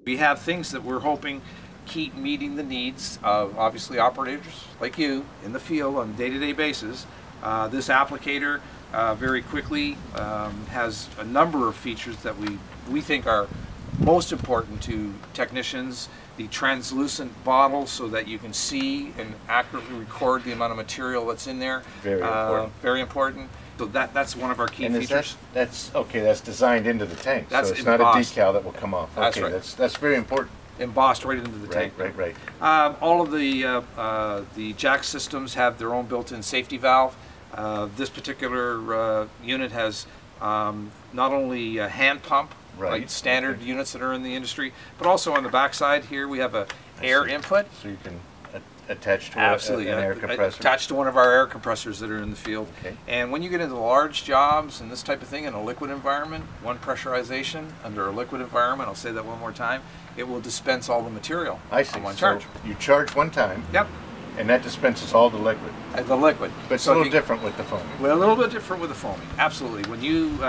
We have things that we're hoping keep meeting the needs of obviously operators like you in the field on a day-to-day basis. This applicator very quickly has a number of features that we think are most important to technicians. The translucent bottle so that you can see and accurately record the amount of material that's in there. Very important. Very important. So that's one of our key features. That's okay. That's designed into the tank. That's so it's embossed. Not a decal that will come off. That's okay, right. That's very important. Embossed right into the tank. Right. All of the jack systems have their own built-in safety valve. This particular unit has not only a hand pump, like standard units that are in the industry, but also on the back side here we have a air input. So you can attach to Absolutely. an air compressor. Attached to one of our air compressors that are in the field. Okay. And when you get into large jobs and this type of thing in a liquid environment, one pressurization under a liquid environment, I'll say that one more time, it will dispense all the material on one charge. You charge one time. Yep. And that dispenses all the liquid. The liquid. But it's a little different with the foaming. Well, a little bit different with the foaming. Absolutely. When you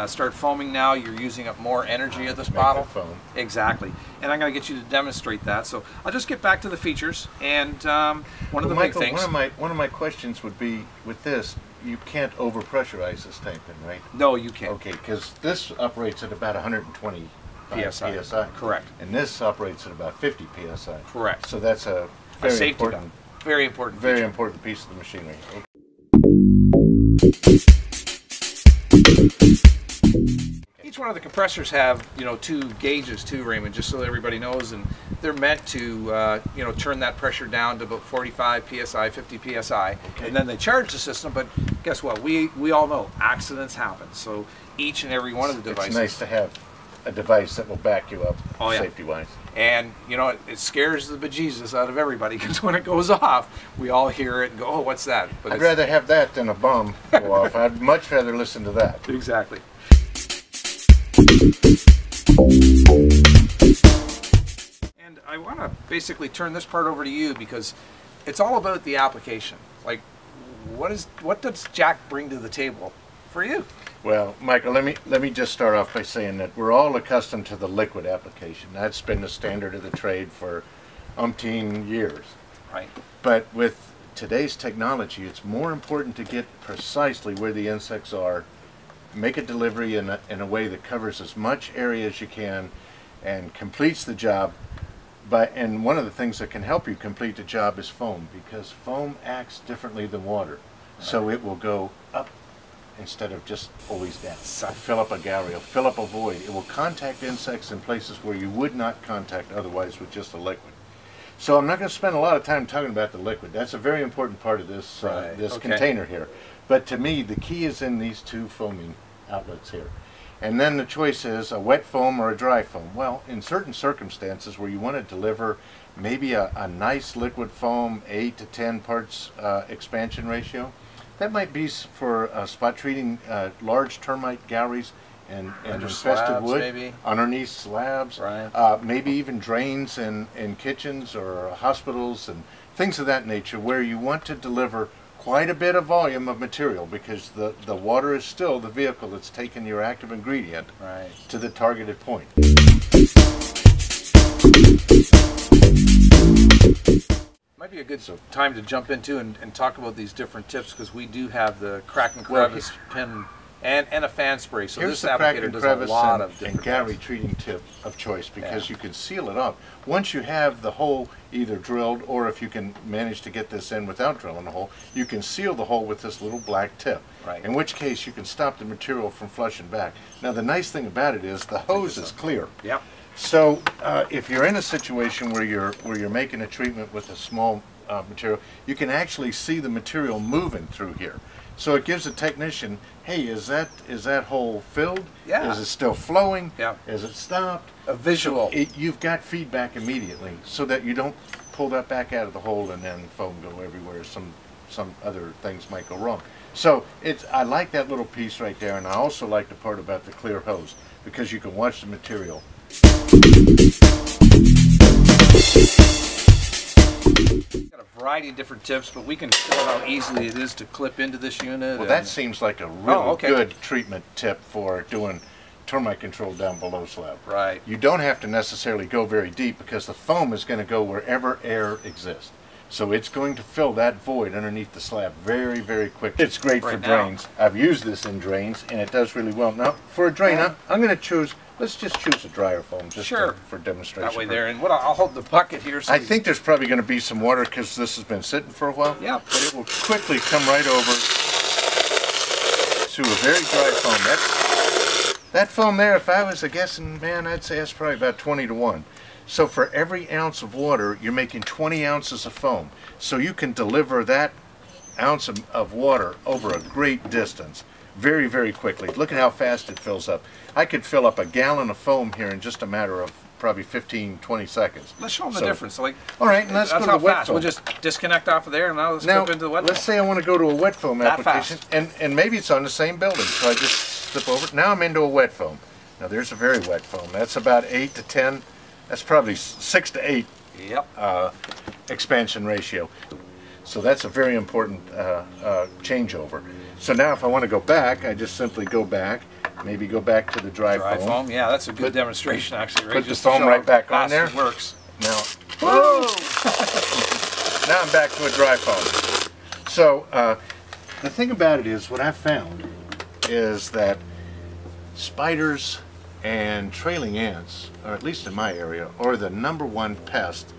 start foaming now, you're using up more energy of this bottle. Foam. Exactly. And I'm going to get you to demonstrate that. So I'll just get back to the features. And one of the Michael, big things. One of my questions would be with this. You can't overpressurize this tank, then, right? No, you can't. Okay, because this operates at about 120 psi. Correct. And this operates at about 50 psi. Correct. So that's a very important. Very important. Very important piece of the machinery. Each one of the compressors have, two gauges too, Raymond, just so everybody knows, and they're meant to, turn that pressure down to about 45 psi, 50 psi, and then they charge the system. But guess what? We all know accidents happen. So each and every one of the devices. It's nice to have a device that will back you up safety-wise. And, it scares the bejesus out of everybody because when it goes off, we all hear it and go, oh, what's that? But I'd rather have that than a bomb go off. I'd much rather listen to that. Exactly. And I want to basically turn this part over to you because it's all about the application. Like, what does Jack bring to the table for you? Well, Michael, let me just start off by saying that we're all accustomed to the liquid application. That's been the standard of the trade for umpteen years. Right. But with today's technology, it's more important to get precisely where the insects are, make a delivery in a way that covers as much area as you can and completes the job. And one of the things that can help you complete the job is foam, because foam acts differently than water. So it will go up instead of just always down. Fill up a gallery, it'll fill up a void. It will contact insects in places where you would not contact otherwise with just a liquid. So I'm not going to spend a lot of time talking about the liquid. That's a very important part of this, container here. But to me, the key is in these two foaming outlets here. And then the choice is a wet foam or a dry foam. Well, in certain circumstances where you want to deliver maybe a nice liquid foam, 8 to 10 parts expansion ratio, that might be for spot treating large termite galleries and infested wood, maybe underneath slabs, maybe even drains in kitchens or hospitals and things of that nature, where you want to deliver quite a bit of volume of material, because the water is still the vehicle that's taken your active ingredient to the targeted point. Might be a good time to jump into and talk about these different tips, because we do have the crack and crevice pin and a fan spray. So this applicator does a lot of different gallery treating tip of choice, because you can seal it off. Once you have the hole either drilled, or if you can manage to get this in without drilling a hole, you can seal the hole with this little black tip. In which case you can stop the material from flushing back. Now the nice thing about it is the hose is clear. So if you're in a situation where you're making a treatment with a small material, you can actually see the material moving through here. So it gives a technician, hey, is that hole filled? Is it still flowing? Is it stopped? A visual. So you've got feedback immediately, so that you don't pull that back out of the hole and then foam go everywhere. Some other things might go wrong. So I like that little piece right there, and I also like the part about the clear hose, because you can watch the material. Got a variety of different tips, but we can show how easily it is to clip into this unit. Well, that seems like a really good treatment tip for doing termite control down below slab. Right. You don't have to necessarily go very deep because the foam is going to go wherever air exists. So it's going to fill that void underneath the slab very, very quickly. It's great for drains. I've used this in drains, and it does really well. Now, for a drain, I'm going to choose, let's just choose a dryer foam just for demonstration. That way there, and I'll hold the bucket here. So I think there's probably going to be some water because this has been sitting for a while. Yeah. But it will quickly come right over to a very dry foam. That foam there, if I was a guessing man, I'd say that's probably about 20 to 1. So for every ounce of water, you're making 20 ounces of foam. So you can deliver that ounce of water over a great distance very, very quickly. Look at how fast it fills up. I could fill up a gallon of foam here in just a matter of probably 15, 20 seconds. Let's show them the difference. Like, all right, and let's go to the wet foam. We'll just disconnect off of there, and now let's go into the wet foam. Let's say I want to go to a wet foam application, and maybe it's on the same building, so I just slip over. Now I'm into a wet foam. Now there's a very wet foam. That's about 8 to 10. That's probably 6 to 8 expansion ratio. So that's a very important changeover. So now if I want to go back, I just simply go back, maybe go back to the dry foam. Yeah, that's a good demonstration actually. Right? Put the foam right back on there. It works. Now, now I'm back to a dry foam. So the thing about it is, what I've found is that spiders and trailing ants, or at least in my area, are the #1 pest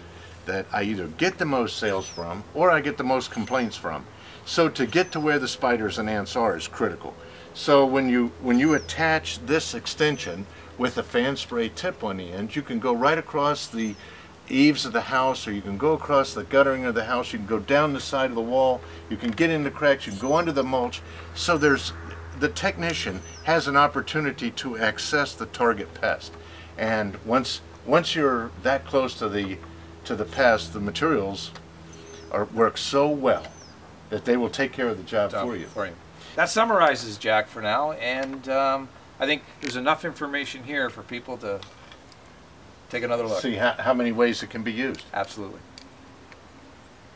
that I either get the most sales from or I get the most complaints from. So to get to where the spiders and ants are is critical. So when you attach this extension with a fan spray tip on the end, you can go right across the eaves of the house, or you can go across the guttering of the house, you can go down the side of the wall, you can get in the cracks, you can go under the mulch. So the technician has an opportunity to access the target pest, and once you're that close to the pest, the materials work so well that they will take care of the job for you. That summarizes Jack for now, and I think there's enough information here for people to take another look. See how many ways it can be used. Absolutely.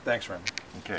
Thanks, Remy. Okay.